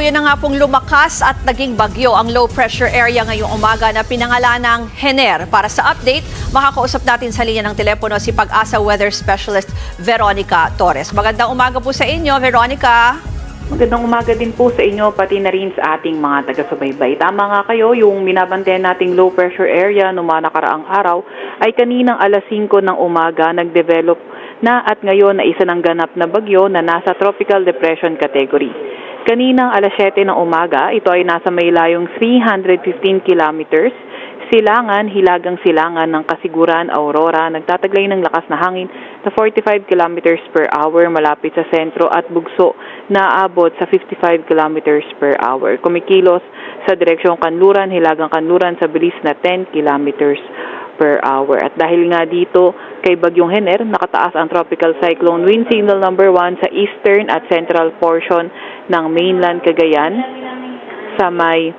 Tuluyan na nga pong lumakas at naging bagyo ang low pressure area ngayong umaga na pinangalanang Hener. Para sa update, makakausap natin sa linya ng telepono si Pag-asa Weather Specialist Veronica Torres. Magandang umaga po sa inyo, Veronica. Magandang umaga din po sa inyo, pati na rin sa ating mga taga-subaybay. Tama nga kayo, yung binabantayan nating low pressure area noong mga nakaraang araw ay kaninang alas 5 ng umaga nag-develop na at ngayon na isa ng ganap na bagyo na nasa tropical depression category. Kaninang alas 7 ng umaga, ito ay nasa may layong 315 kilometers, silangan, hilagang silangan ng Kasiguran, Aurora, nagtataglay ng lakas na hangin na 45 kilometers per hour malapit sa sentro at bugso na aabot sa 55 kilometers per hour. Kumikilos sa direksyong Kanluran, hilagang Kanluran sa bilis na 10 kilometers per hour. At dahil nga dito kay Bagyong Hener, nakataas ang tropical cyclone wind signal number 1 sa eastern at central portion ng mainland Cagayan, sa may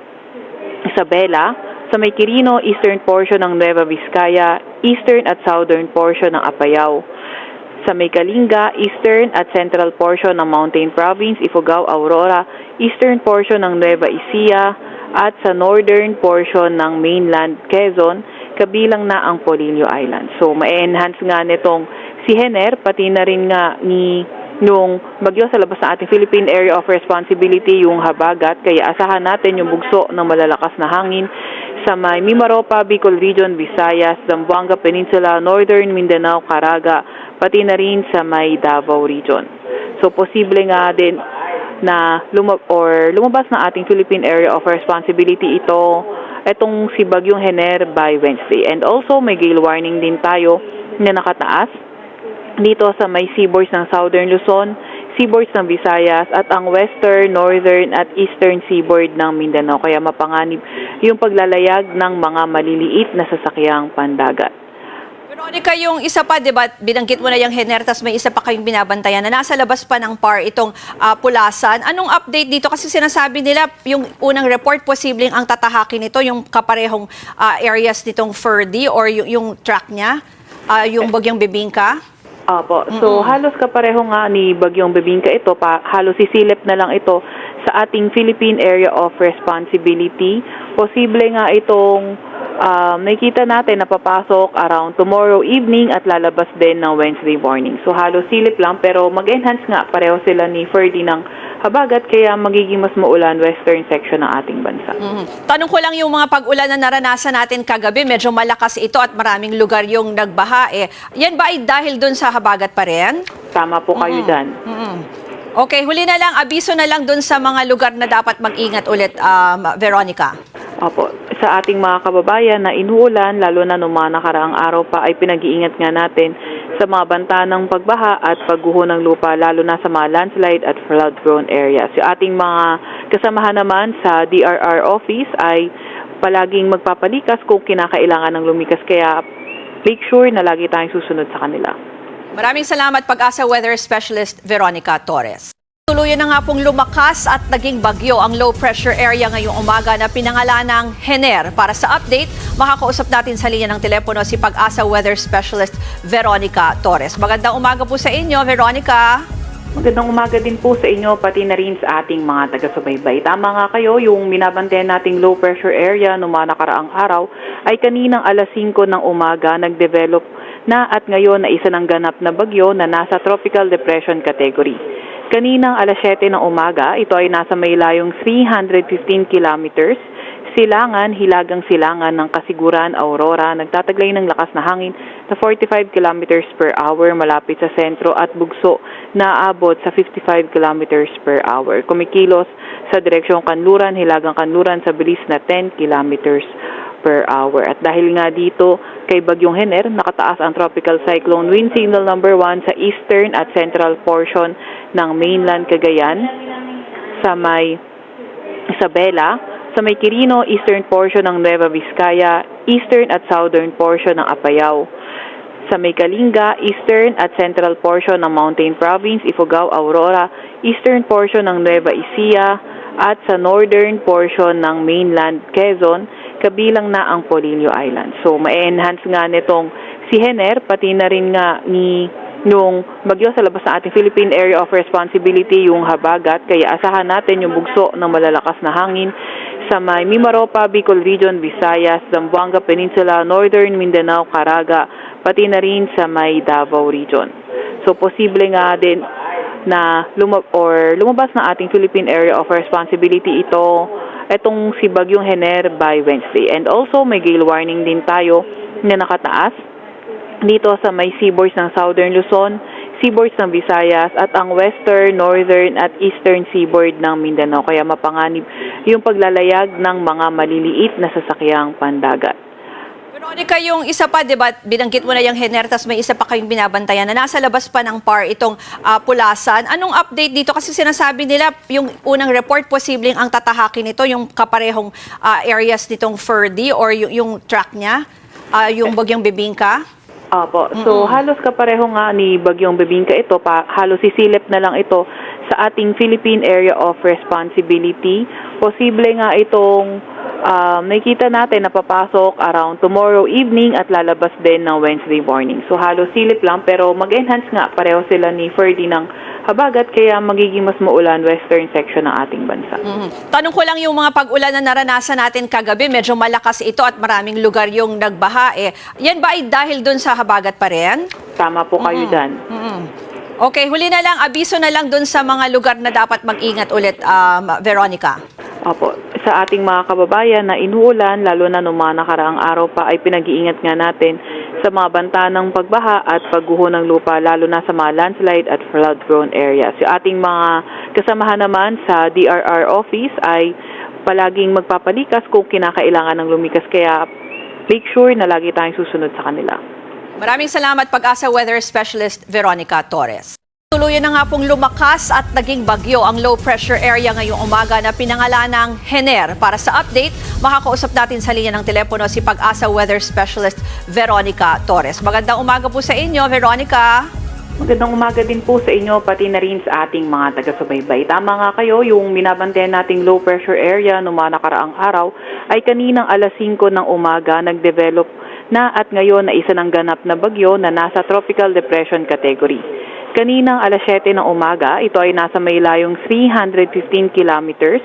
Isabela, sa may Quirino, eastern portion ng Nueva Vizcaya, eastern at southern portion ng Apayao, sa may Kalinga, eastern at central portion ng Mountain Province, Ifugao, Aurora, eastern portion ng Nueva Ecija, at sa northern portion ng mainland Quezon, kabilang na ang Polillo Island. So, ma-enhance nga nitong si Hener, pati na rin nga nung bagyo sa labas ng ating Philippine Area of Responsibility, yung habagat, kaya asahan natin yung bugso ng malalakas na hangin sa may Mimaropa, Bicol Region, Visayas, Zamboanga Peninsula, Northern Mindanao, Caraga, pati na rin sa may Davao Region. So, posible nga din na lumabas na ating Philippine Area of Responsibility itong si Bagyong Hener by Wednesday. And also, may gale warning din tayo na nakataas dito sa may seaboards ng Southern Luzon, seaboards ng Visayas, at ang western, northern, at eastern seaboard ng Mindanao. Kaya mapanganib yung paglalayag ng mga maliliit na sasakyang pandagat. Veronica, yung isa pa, di ba, binanggit mo na yung Hener, tas may isa pa kayong binabantayan na nasa labas pa ng PAR itong Pulasan. Anong update dito? Kasi sinasabi nila, yung unang report, posibleng ang tatahakin nito, yung kaparehong areas nitong Ferdy or yung track niya, yung Bagyong Bebingka. Opo. So, halos kapareho nga ni Bagyong Bebingka ito, halos sisilip na lang ito sa ating Philippine Area of Responsibility. Posible nga itong nakikita natin na papasok around tomorrow evening at lalabas din ng Wednesday morning. So, halos silip lang, pero mag-enhance nga pareho sila ni Ferdy ng habagat, kaya magiging mas maulan western section ng ating bansa. Tanong ko lang, yung mga pag-ulan na naranasan natin kagabi, medyo malakas ito at maraming lugar yung nagbaha. Yan ba ay dahil dun sa habagat pa rin? Tama po kayo dyan. Okay, huli na lang, abiso na lang dun sa mga lugar na dapat mag-ingat ulit, Veronica. Opo. Sa ating mga kababayan na inuulan, lalo na noong mga nakaraang araw pa, ay pinag-iingat nga natin sa mga banta ng pagbaha at pagguho ng lupa, lalo na sa mga landslide at flood-prone areas. Yung ating mga kasamahan naman sa DRR office ay palaging magpapalikas kung kinakailangan ng lumikas, kaya make sure na lagi tayong susunod sa kanila. Maraming salamat, Pag-asa Weather Specialist Veronica Torres. Tuluyan na nga pong lumakas at naging bagyo ang low pressure area ngayong umaga na pinangalanang Hener. Para sa update, makakausap natin sa linya ng telepono si Pag-asa Weather Specialist Veronica Torres. Magandang umaga po sa inyo, Veronica. Magandang umaga din po sa inyo, pati na rin sa ating mga taga-subaybay. Tama nga kayo, yung binabantayan nating low pressure area noong mga nakaraang araw ay kaninang alas 5 ng umaga nag-develop na at ngayon na isa ng ganap na bagyo na nasa tropical depression category. Kaninang alas 7 ng umaga, ito ay nasa may layong 315 kilometers, silangan, hilagang silangan ng Kasiguran, Aurora, nagtataglay ng lakas na hangin na 45 kilometers per hour malapit sa sentro at bugso na aabot sa 55 kilometers per hour. Kumikilos sa direksyong Kanluran, hilagang Kanluran sa bilis na 10 kilometers per hour. At dahil nga dito kay Bagyong Hener, nakataas ang tropical cyclone wind signal number 1 sa eastern at central portion ng mainland Cagayan, sa may Isabela, sa may Quirino, eastern portion ng Nueva Vizcaya, eastern at southern portion ng Apayao, sa may Kalinga, eastern at central portion ng Mountain Province, Ifugao, Aurora, eastern portion ng Nueva Ecija, at sa northern portion ng mainland Quezon, kabilang na ang Polillo Island. So, ma-enhance nga nitong si Hener, pati na rin nga nung bagyo sa labas ng ating Philippine Area of Responsibility, yung habagat, kaya asahan natin yung bugso ng malalakas na hangin sa may Mimaropa, Bicol Region, Visayas, Zamboanga Peninsula, Northern Mindanao, Caraga, pati na rin sa may Davao Region. So posible nga din na lumabas na ating Philippine Area of Responsibility itong si Bagyong Hener by Wednesday. And also may gale warning din tayo na nakataas dito sa may seaboards ng Southern Luzon, seaboards ng Visayas at ang western, northern at eastern seaboard ng Mindanao. Kaya mapanganib yung paglalayag ng mga maliliit na sasakyang pandagat. Veronica, yung isa pa, di ba, binanggit mo na yung Hener, tas may isa pa kayong binabantayan na nasa labas pa ng PAR itong Pulasan. Anong update dito? Kasi sinasabi nila, yung unang report, posibleng ang tatahakin nito, yung kaparehong areas nitong Ferdy or yung track niya, yung Bagyong Bebingka. Opo. So, halos kapareho nga ni Bagyong Bebingka ito, halos sisilip na lang ito sa ating Philippine Area of Responsibility. Posible nga itong nakikita natin na papasok around tomorrow evening at lalabas din ng Wednesday morning. So, halos silip lang pero mag-enhance nga pareho sila ni Ferdy ng habagat kaya magiging mas maulan western section ng ating bansa. Tanong ko lang yung mga pag-ulan na naranasan natin kagabi, medyo malakas ito at maraming lugar yung nagbaha. Yan ba ay dahil dun sa habagat pa rin? Tama po kayo dyan. Okay, huli na lang, abiso na lang dun sa mga lugar na dapat mag-ingat ulit, Veronica. Opo. Sa ating mga kababayan na inuulan, lalo na noong mga nakaraang araw pa, ay pinag-iingat nga natin sa mga banta ng pagbaha at pagguho ng lupa, lalo na sa mga landslide at flood-prone areas. Yung ating mga kasamahan naman sa DRR office ay palaging magpapalikas kung kinakailangan ng lumikas, kaya make sure na lagi tayong susunod sa kanila. Maraming salamat, Pag-asa Weather Specialist Veronica Torres. Tuluyan na nga pong lumakas at naging bagyo ang low pressure area ngayong umaga na pinangalan ng Hener. Para sa update, makakausap natin sa linya ng telepono si Pag-asa Weather Specialist Veronica Torres. Magandang umaga po sa inyo, Veronica. Magandang umaga din po sa inyo, pati na rin sa ating mga taga-subaybay. Tama nga kayo, yung binabantayan nating low pressure area noong mga nakaraang araw ay kaninang alas 5 ng umaga nag-develop na at ngayon na isa ng ganap na bagyo na nasa tropical depression category. Kaninang alas 7 ng umaga, ito ay nasa may layong 315 kilometers,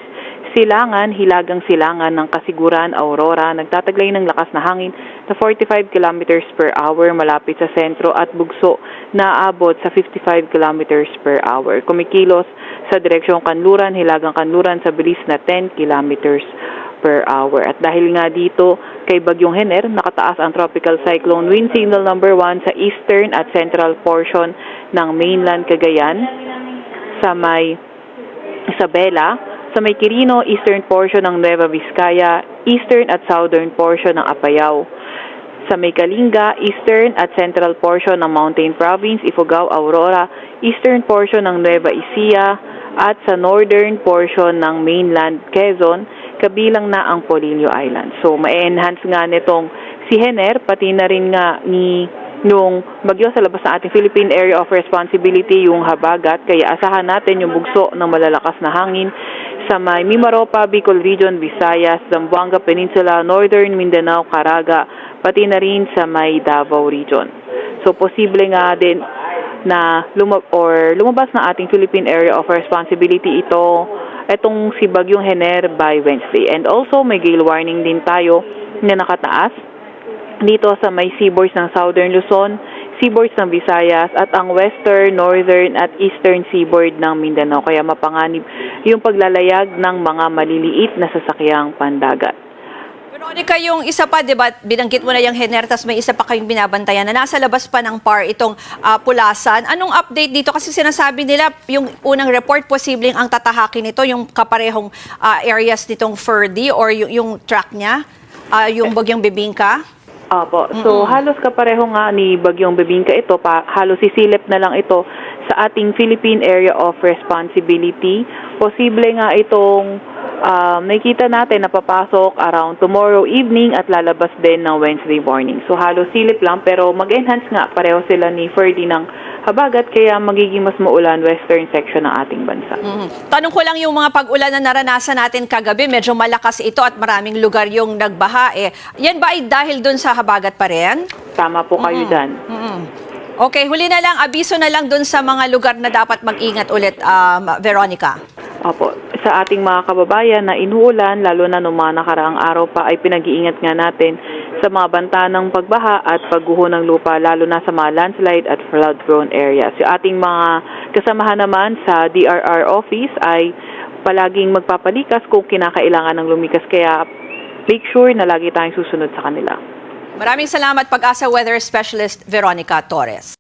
hilagang silangan ng Kasiguran, Aurora, nagtataglay ng lakas na hangin na 45 kilometers per hour malapit sa sentro at bugso na aabot sa 55 kilometers per hour. Kumikilos sa direksyong Kanluran, hilagang Kanluran sa bilis na 10 kilometers per hour. At dahil nga dito kay Bagyong Hener, nakataas ang tropical cyclone wind signal number 1 sa eastern at central portion ng mainland Cagayan, sa may Isabela, sa may Quirino, eastern portion ng Nueva Vizcaya, eastern at southern portion ng Apayao, sa may Kalinga, eastern at central portion ng Mountain Province, Ifugao, Aurora, eastern portion ng Nueva Ecija, at sa northern portion ng mainland Quezon, kabilang na ang Polillo Island. So, ma-enhance nga nitong si Hener, pati na rin nga nung bagyo sa labas ng ating Philippine Area of Responsibility, yung habagat, kaya asahan natin yung bugso ng malalakas na hangin sa may Mimaropa, Bicol Region, Visayas, Zamboanga Peninsula, Northern Mindanao, Caraga, pati na rin sa may Davao Region. So, posible nga din na lumabas na ating Philippine Area of Responsibility itong si Bagyong Hener by Wednesday. And also, may gale warning din tayo na nakataas dito sa may seaboards ng Southern Luzon, seaboards ng Visayas at ang western, northern at eastern seaboard ng Mindanao. Kaya mapanganib yung paglalayag ng mga maliliit na sasakyang pandagat. Veronica, yung isa pa, di ba, binanggit mo na yung Hener, tas may isa pa kayong binabantayan na nasa labas pa ng PAR itong Pulasan. Anong update dito? Kasi sinasabi nila, yung unang report, posibleng ang tatahakin nito, yung kaparehong areas nitong Ferdy or yung track niya, yung Bagyong Bebingka. Opo. So, halos kapareho nga ni Bagyong Bebingka ito, halos sisilip na lang ito sa ating Philippine Area of Responsibility. Posible nga itong nakikita natin na papasok around tomorrow evening at lalabas din ng Wednesday morning. So, halos silip lang pero mag-enhance nga pareho sila ni Ferdy ng habagat kaya magiging mas maulan western section ng ating bansa. Tanong ko lang yung mga pag-ulan na naranasan natin kagabi, medyo malakas ito at maraming lugar yung nagbaha. Yan ba ay dahil dun sa habagat pa rin? Tama po kayo dyan. Okay, huli na lang, abiso na lang dun sa mga lugar na dapat mag-ingat ulit, Veronica. Opo, sa ating mga kababayan na inuulan, lalo na noong mga nakaraang araw pa, ay pinag-iingat nga natin sa mga banta ng pagbaha at pagguho ng lupa, lalo na sa mga landslide at flood-prone areas. Yung ating mga kasamahan naman sa DRR office ay palaging magpapalikas kung kinakailangan ng lumikas. Kaya make sure na lagi tayong susunod sa kanila. Maraming salamat, Pag-asa Weather Specialist Veronica Torres.